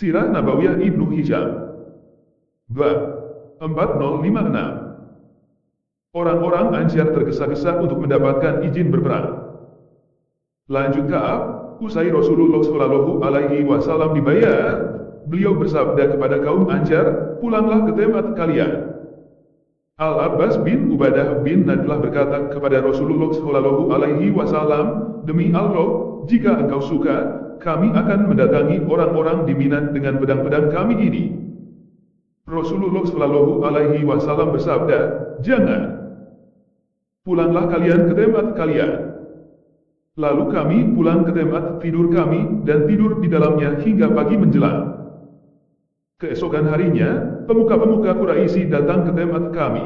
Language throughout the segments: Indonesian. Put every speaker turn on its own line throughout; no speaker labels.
Sirah Nabawiyah Ibnu Hisham. Bab 4056. Orang-orang Ansyar tergesa-gesa untuk mendapatkan izin berperang. Lanjut Ka'ab, usai Rasulullah Shallallahu Alaihi Wasallam dibayar, beliau bersabda kepada kaum Ansyar, pulanglah ke tempat kalian. Al-Abbas bin Ubadah bin Nadlah berkata kepada Rasulullah Shallallahu Alaihi Wasallam, demi Allah, jika engkau suka, kami akan mendatangi orang-orang di Mina dengan pedang-pedang kami ini. Rasulullah Shallallahu Alaihi Wasallam bersabda, jangan. Pulanglah kalian ke tempat kalian. Lalu kami pulang ke tempat tidur kami dan tidur di dalamnya hingga pagi menjelang. Keesokan harinya, pemuka-pemuka Quraisy datang ke tempat kami.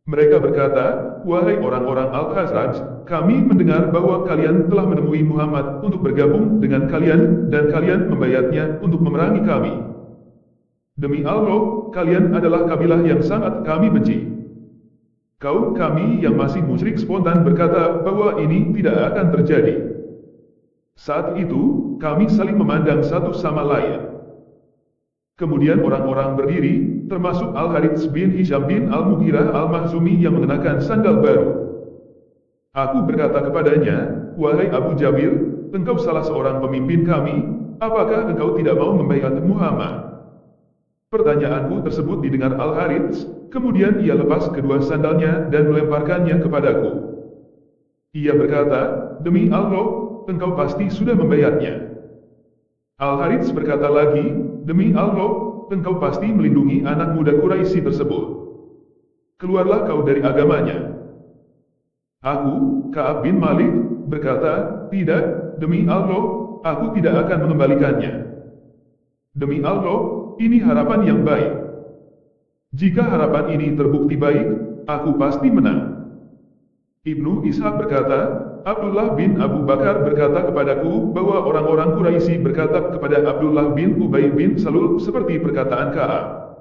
Mereka berkata, wahai orang-orang Al-Khazraj, kami mendengar bahwa kalian telah menemui Muhammad untuk bergabung dengan kalian dan kalian membayatnya untuk memerangi kami. Demi Allah, kalian adalah kabilah yang sangat kami benci. Kaum kami yang masih musyrik spontan berkata bahwa ini tidak akan terjadi. Saat itu, kami saling memandang satu sama lain. Kemudian orang-orang berdiri, termasuk Al-Harits bin Hisham bin Al-Mughirah Al-Makhzumi yang mengenakan sandal baru. Aku berkata kepadanya, wahai Abu Jabir, engkau salah seorang pemimpin kami, apakah engkau tidak mau membaiat Muhammad? Pertanyaanku tersebut didengar Al-Harits, kemudian ia lepas kedua sandalnya dan melemparkannya kepadaku. Ia berkata, demi Allah, engkau pasti sudah membaiatnya. Al-Harits berkata lagi, demi Allah, engkau pasti melindungi anak muda Quraisy tersebut. Keluarlah kau dari agamanya. Aku, Ka'ab bin Malik, berkata, tidak, demi Allah, aku tidak akan mengembalikannya. Demi Allah, ini harapan yang baik. Jika harapan ini terbukti baik, aku pasti menang. Ibnu Ishaq berkata, Abdullah bin Abu Bakar berkata kepadaku bahwa orang-orang Quraisy berkata kepada Abdullah bin Ubay bin Salul seperti perkataan Ka'ab.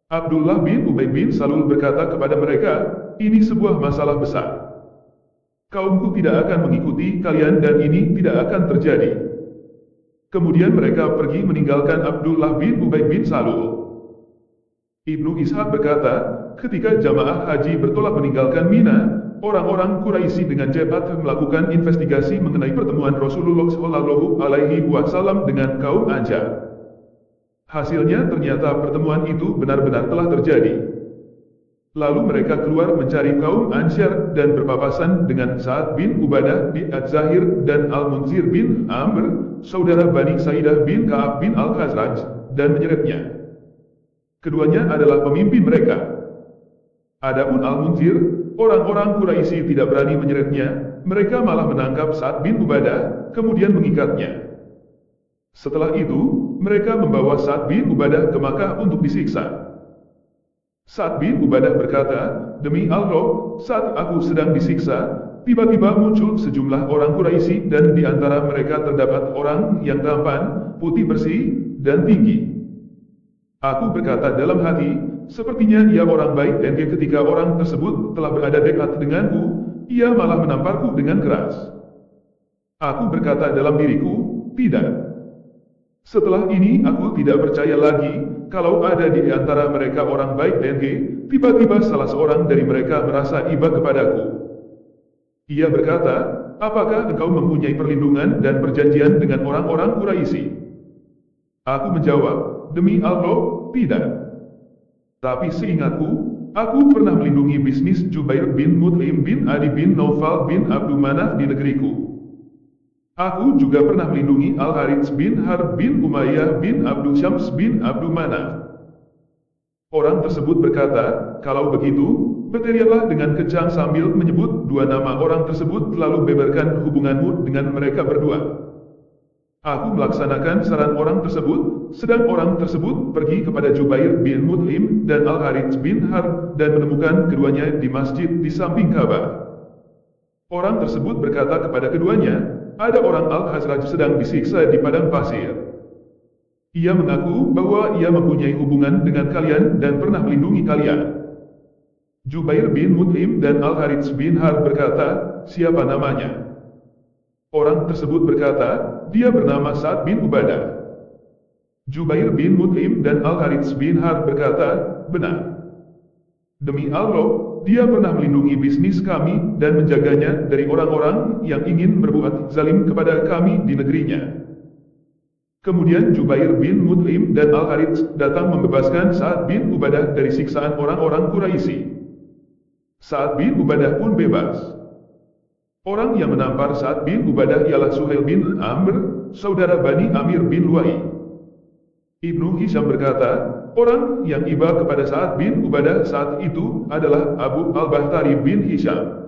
Abdullah bin Ubay bin Salul berkata kepada mereka, ini sebuah masalah besar. Kaumku tidak akan mengikuti kalian dan ini tidak akan terjadi. Kemudian mereka pergi meninggalkan Abdullah bin Ubay bin Salul. Ibnu Ishaq berkata, ketika jamaah haji bertolak meninggalkan Mina, orang-orang Quraisy dengan cepat melakukan investigasi mengenai pertemuan Rasulullah Shallallahu Alaihi Wasallam dengan kaum Ansyar. Hasilnya ternyata pertemuan itu benar-benar telah terjadi. Lalu mereka keluar mencari kaum Ansyar dan berpapasan dengan Sa'ad bin Ubadah bin Az-Zahir dan Al-Munzir bin Amr, saudara Bani Saidah bin Ka'ab bin Al-Khazraj, dan menyeretnya. Keduanya adalah pemimpin mereka. Adapun Al-Munzir, orang-orang Quraisy tidak berani menyeretnya, mereka malah menangkap Sa'ad bin Ubadah, kemudian mengikatnya. Setelah itu, mereka membawa Sa'ad bin Ubadah ke Makkah untuk disiksa. Sa'ad bin Ubadah berkata, demi Allah, saat aku sedang disiksa, tiba-tiba muncul sejumlah orang Quraisy dan di antara mereka terdapat orang yang tampan, putih bersih, dan tinggi. Aku berkata dalam hati, sepertinya ia orang baik dan ketika orang tersebut telah berada dekat denganku, ia malah menamparku dengan keras. Aku berkata dalam diriku, tidak. Setelah ini aku tidak percaya lagi, kalau ada di antara mereka orang baik dan tiba-tiba salah seorang dari mereka merasa iba kepadaku. Ia berkata, apakah engkau mempunyai perlindungan dan perjanjian dengan orang-orang Quraisy? Aku menjawab, demi Allah, tidak. Tapi seingatku, aku pernah melindungi bisnis Jubair bin Mut'im bin Adi bin Naufal bin Abdul Manaf di negeriku. Aku juga pernah melindungi Al-Harits bin Harb bin Umayyah bin Abdul Syams bin Abdul Manaf. Orang tersebut berkata, kalau begitu, berteriaklah dengan kencang sambil menyebut dua nama orang tersebut lalu beberkan hubunganmu dengan mereka berdua. Aku melaksanakan saran orang tersebut, sedang orang tersebut pergi kepada Jubair bin Mut'im dan Al-Harits bin Harb dan menemukan keduanya di masjid di samping Ka'bah. Orang tersebut berkata kepada keduanya, ada orang Al-Khazraj sedang disiksa di padang pasir. Ia mengaku bahwa ia mempunyai hubungan dengan kalian dan pernah melindungi kalian. Jubair bin Mut'im dan Al-Harits bin Harb berkata, siapa namanya? Orang tersebut berkata, dia bernama Sa'ad bin Ubadah. Jubair bin Mut'im dan Al-Harits bin Harb berkata, benar. Demi Allah, dia pernah melindungi bisnis kami dan menjaganya dari orang-orang yang ingin berbuat zalim kepada kami di negerinya. Kemudian Jubair bin Mut'im dan Al-Harits datang membebaskan Sa'ad bin Ubadah dari siksaan orang-orang Quraisy. Sa'ad bin Ubadah pun bebas. Orang yang menampar Sa'ad bin Ubadah ialah Suhail bin Amr, saudara Bani Amir bin Lu'ai. Ibnu Hisham berkata, orang yang iba kepada Sa'ad bin Ubadah saat itu adalah Abu al-Bakhtari bin Hisham.